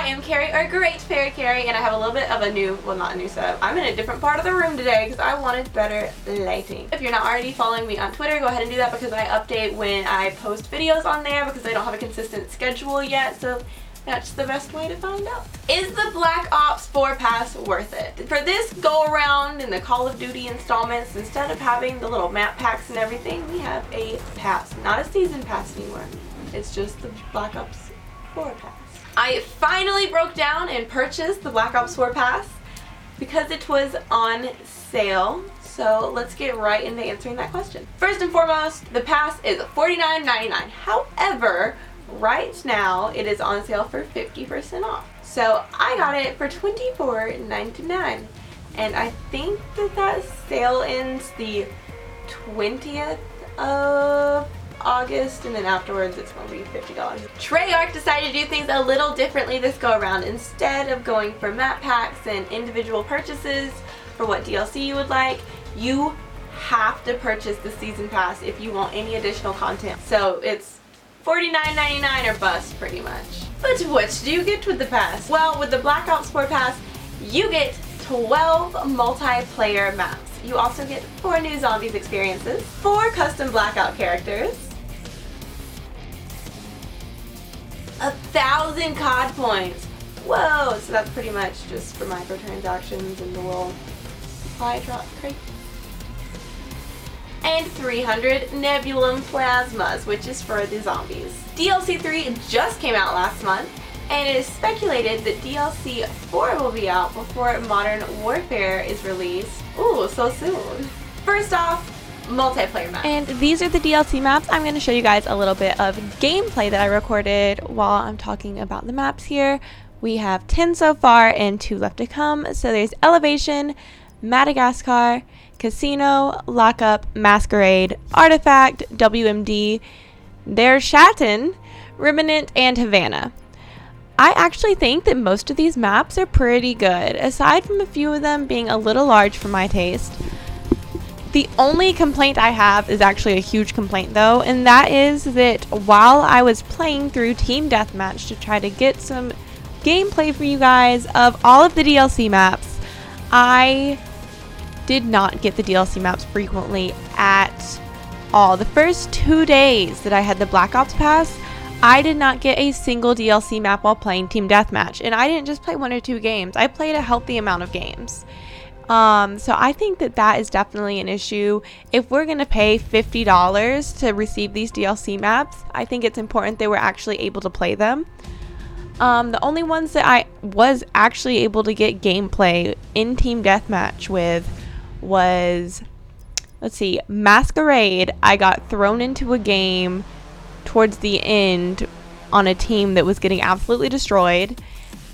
am Carrie, or Great Fairy Carrie, and I have a little bit of a new, well, not a new setup. I'm in a different part of the room today because I wanted better lighting. If you're not already following me on Twitter, go ahead and do that because I update when I post videos on there because I don't have a consistent schedule yet, so that's the best way to find out. Is the Black Ops 4 pass worth it? For this go around in the Call of Duty installments, instead of having the little map packs and everything, we have a pass. Not a season pass anymore. It's just the Black Ops 4 pass. I finally broke down and purchased the Black Ops 4 pass because it was on sale. So let's get right into answering that question. First and foremost, the pass is $49.99. However, right now it is on sale for 50% off. So I got it for $24.99. And I think that sale ends the 20th of August, and then afterwards it's going to be $50. Treyarch decided to do things a little differently this go around. Instead of going for map packs and individual purchases for what DLC you would like, you have to purchase the season pass if you want any additional content. So it's $49.99 or bust pretty much. But what do you get with the pass? Well, with the Black Ops 4 pass, you get 12 multiplayer maps. You also get 4 new zombies experiences, 4 custom Blackout characters, 1,000 COD points. Whoa, so that's pretty much just for microtransactions and the little supply drop crate. And 300 Nebulum Plasmas, which is for the zombies. DLC 3 just came out last month, and it is speculated that DLC 4 will be out before Modern Warfare is released. Ooh, so soon. First off, multiplayer maps. And these are the DLC maps. I'm going to show you guys a little bit of gameplay that I recorded while I'm talking about the maps here. We have 10 so far and 2 left to come. So there's Elevation, Madagascar, Casino, Lockup, Masquerade, Artifact, WMD, there's Shatten, Remnant, and Havana. I actually think that most of these maps are pretty good, aside from a few of them being a little large for my taste. The only complaint I have is actually a huge complaint though, and that is that while I was playing through Team Deathmatch to try to get some gameplay for you guys of all of the DLC maps, I did not get the DLC maps frequently at all. The first 2 days that I had the Black Ops Pass, I did not get a single DLC map while playing Team Deathmatch, and I didn't just play 1 or 2 games. I played a healthy amount of games. So I think that is definitely an issue. If we're going to pay $50 to receive these DLC maps, I think it's important that we're actually able to play them. The only ones that I was actually able to get gameplay in Team Deathmatch with was, let's see, Masquerade. I got thrown into a game towards the end on a team that was getting absolutely destroyed,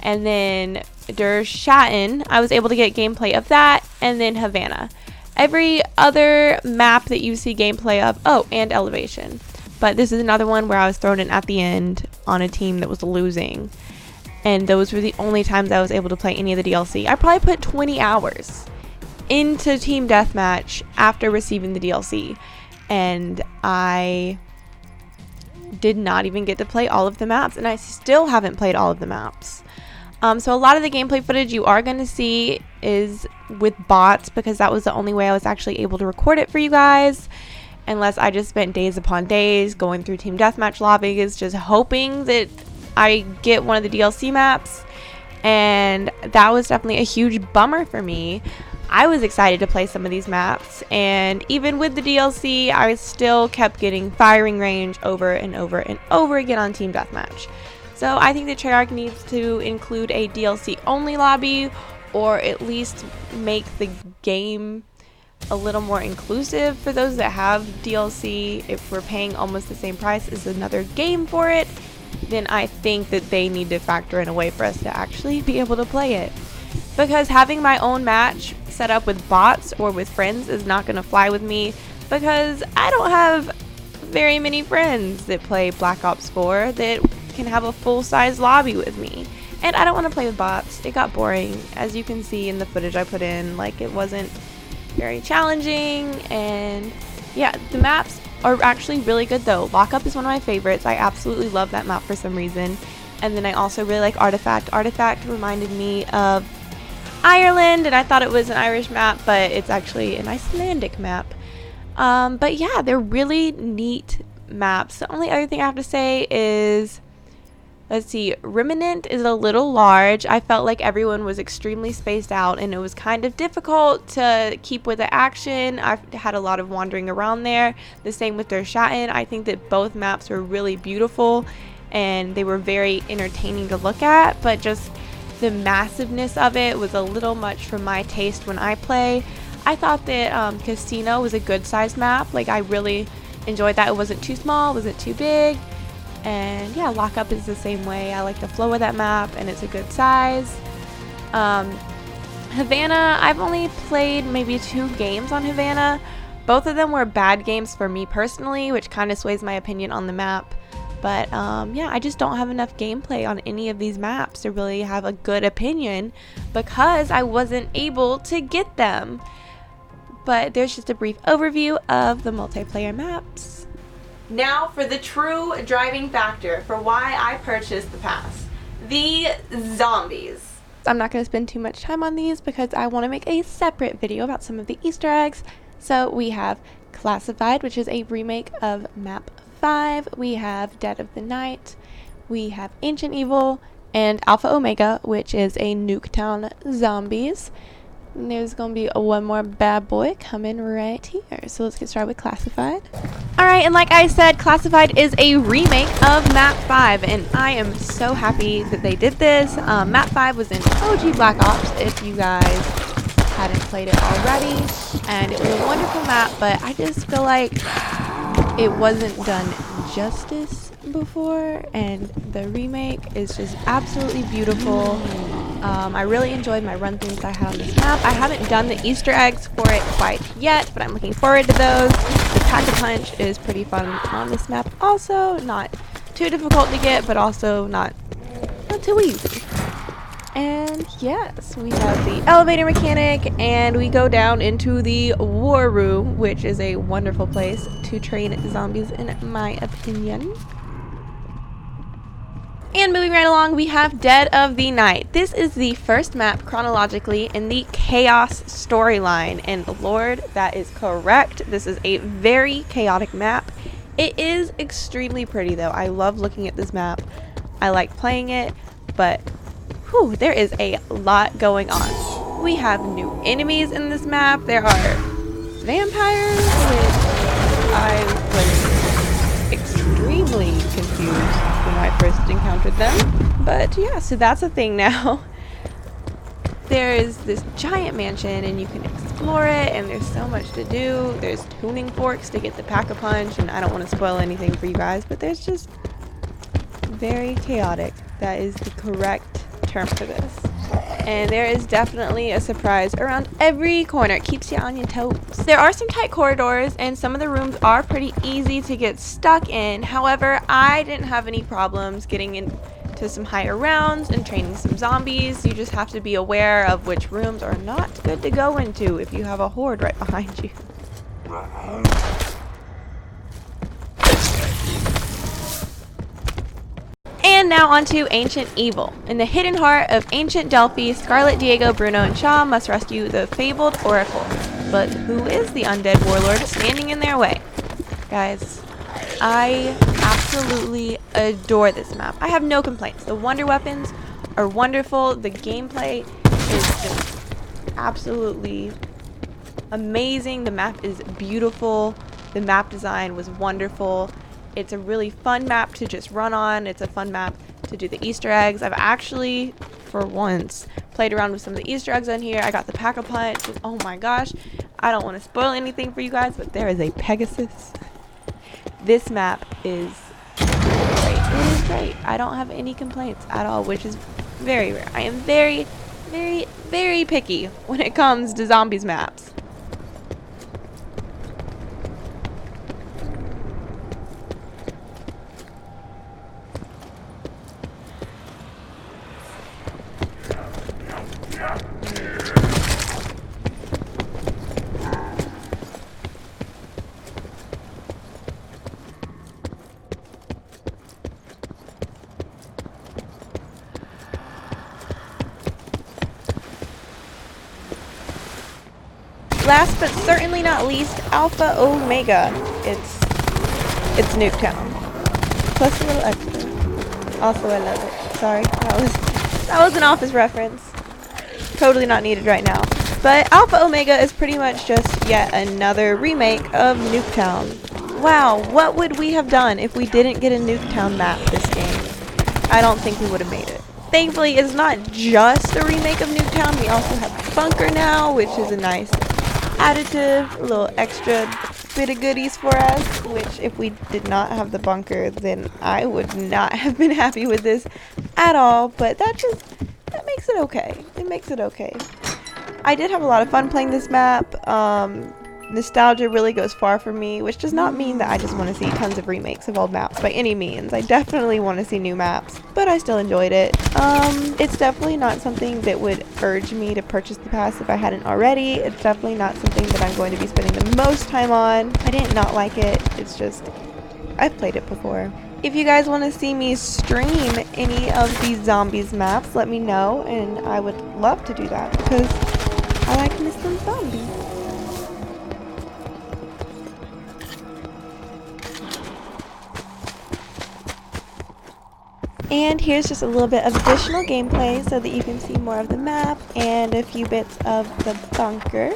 and then there's Shatten. I was able to get gameplay of that, and then Havana. Every other map that you see gameplay of, oh, and Elevation, but this is another one where I was thrown in at the end on a team that was losing, and those were the only times I was able to play any of the DLC. I probably put 20 hours into Team Deathmatch after receiving the DLC, and I did not even get to play all of the maps, and I still haven't played all of the maps. So a lot of the gameplay footage you are going to see is with bots, because that was the only way I was actually able to record it for you guys, unless I just spent days upon days going through Team Deathmatch lobbies just hoping that I get one of the DLC maps, and that was definitely a huge bummer for me. I was excited to play some of these maps, and even with the DLC, I still kept getting firing range over and over and over again on Team Deathmatch. So I think that Treyarch needs to include a DLC only lobby, or at least make the game a little more inclusive for those that have DLC. If we're paying almost the same price as another game for it, then I think that they need to factor in a way for us to actually be able to play it. Because having my own match set up with bots or with friends is not going to fly with me, because I don't have very many friends that play Black Ops 4 that can have a full-size lobby with me, and I don't want to play with bots. It got boring, as you can see in the footage I put in. Like, it wasn't very challenging, and yeah, the maps are actually really good though. Lockup is one of my favorites. I absolutely love that map for some reason, And then I also really like Artifact. Artifact reminded me of Ireland, and I thought it was an Irish map, but it's actually an Icelandic map. But yeah, they're really neat maps. The only other thing I have to say is, let's see, Remnant is a little large. I felt like everyone was extremely spaced out, and it was kind of difficult to keep with the action. I've had a lot of wandering around there. The same with Der Schatten. I think that both maps were really beautiful, and they were very entertaining to look at, but just the massiveness of it was a little much for my taste when I play. I thought that Casino was a good sized map. Like, I really enjoyed that. It wasn't too small, it wasn't too big. And yeah, Lockup is the same way. I like the flow of that map, and it's a good size. Havana, I've only played maybe 2 games on Havana. Both of them were bad games for me personally, which kind of sways my opinion on the map. But yeah, I just don't have enough gameplay on any of these maps to really have a good opinion because I wasn't able to get them. But there's just a brief overview of the multiplayer maps. Now for the true driving factor for why I purchased the pass. The zombies. I'm not going to spend too much time on these because I want to make a separate video about some of the Easter eggs. So we have Classified, which is a remake of map 5. We have Dead of the Night. We have Ancient Evil and Alpha Omega, which is a Nuketown zombies. And there's gonna be one more bad boy coming right here. So let's get started with Classified. Alright, and like I said, Classified is a remake of Map 5, and I am so happy that they did this. Map 5 was in OG Black Ops, if you guys hadn't played it already. And it was a wonderful map, but I just feel like it wasn't done justice before, and the remake is just absolutely beautiful. I really enjoyed my run-throughs I had on this map. I haven't done the Easter eggs for it quite yet, but I'm looking forward to those. The Pack-a-Punch is pretty fun on this map also. Not too difficult to get, but also not too easy. And yes, we have the elevator mechanic, and we go down into the war room, which is a wonderful place to train zombies in my opinion. And moving right along, we have Dead of the Night. This is the first map chronologically in the Chaos storyline, and Lord, that is correct. This is a very chaotic map. It is extremely pretty though. I love looking at this map. I like playing it, but whew, there is a lot going on. We have new enemies in this map. There are vampires, which I was extremely confused when I first encountered them. But yeah, so that's a thing now. There is this giant mansion, and you can explore it, and there's so much to do. There's tuning forks to get the Pack-a-Punch, and I don't want to spoil anything for you guys, but there's just very chaotic. That is the correct term for this. And there is definitely a surprise around every corner. It keeps you on your toes. There are some tight corridors, and some of the rooms are pretty easy to get stuck in. However, I didn't have any problems getting into some higher rounds and training some zombies. You just have to be aware of which rooms are not good to go into if you have a horde right behind you. And now onto Ancient Evil. In the hidden heart of ancient Delphi, Scarlet, Diego, Bruno, and Shaw must rescue the fabled Oracle. But who is the undead warlord standing in their way? Guys, I absolutely adore this map. I have no complaints. The wonder weapons are wonderful. The gameplay is just absolutely amazing. The map is beautiful. The map design was wonderful. It's a really fun map to just run on. It's a fun map to do the Easter eggs. I've actually, for once, played around with some of the Easter eggs on here. I got the Pack-a-Punch. Oh my gosh. I don't want to spoil anything for you guys, but there is a Pegasus. This map is great. It is great. I don't have any complaints at all, which is very rare. I am very, very, very picky when it comes to zombies maps. last but certainly not least, Alpha Omega. It's Nuketown. Plus a little extra. Also, I love it. Sorry, that was an Office reference. Totally not needed right now. But Alpha Omega is pretty much just yet another remake of Nuketown. Wow, what would we have done if we didn't get a Nuketown map this game? I don't think we would have made it. Thankfully, it's not just a remake of Nuketown. We also have Bunker now, which is a nice additive, a little extra bit of goodies for us, which if we did not have the bunker, then I would not have been happy with this at all, but that makes it okay. It makes it okay. I did have a lot of fun playing this map. Nostalgia really goes far for me, which does not mean that I just want to see tons of remakes of old maps by any means. I definitely want to see new maps, but I still enjoyed it. It's definitely not something that would urge me to purchase the pass if I hadn't already. It's definitely not something that I'm going to be spending the most time on. I didn't not like it. It's just, I've played it before. If you guys want to see me stream any of these zombies maps, let me know, and I would love to do that because I like me some zombies. And here's just a little bit of additional gameplay so that you can see more of the map and a few bits of the bunker.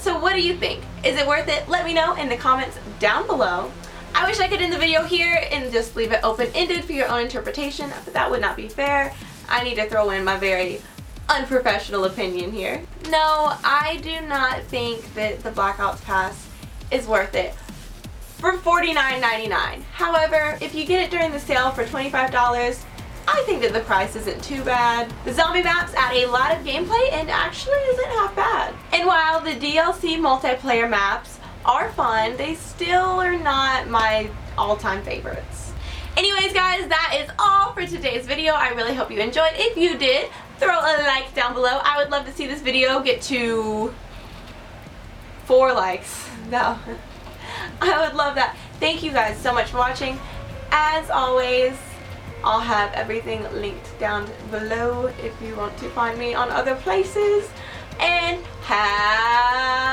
So what do you think? Is it worth it? Let me know in the comments down below. I wish I could end the video here and just leave it open-ended for your own interpretation, but that would not be fair. I need to throw in my very unprofessional opinion here. No, I do not think that the Black Ops Pass is worth it for $49.99. However, if you get it during the sale for $25, I think that the price isn't too bad. The zombie maps add a lot of gameplay and actually isn't half bad. And while the DLC multiplayer maps are fun, they still are not my all-time favorites. Anyways guys, that is all for today's video. I really hope you enjoyed. If you did, throw a like down below. I would love to see this video get to 4 likes. No, I would love that. Thank you guys so much for watching. As always, I'll have everything linked down below if you want to find me on other places. And have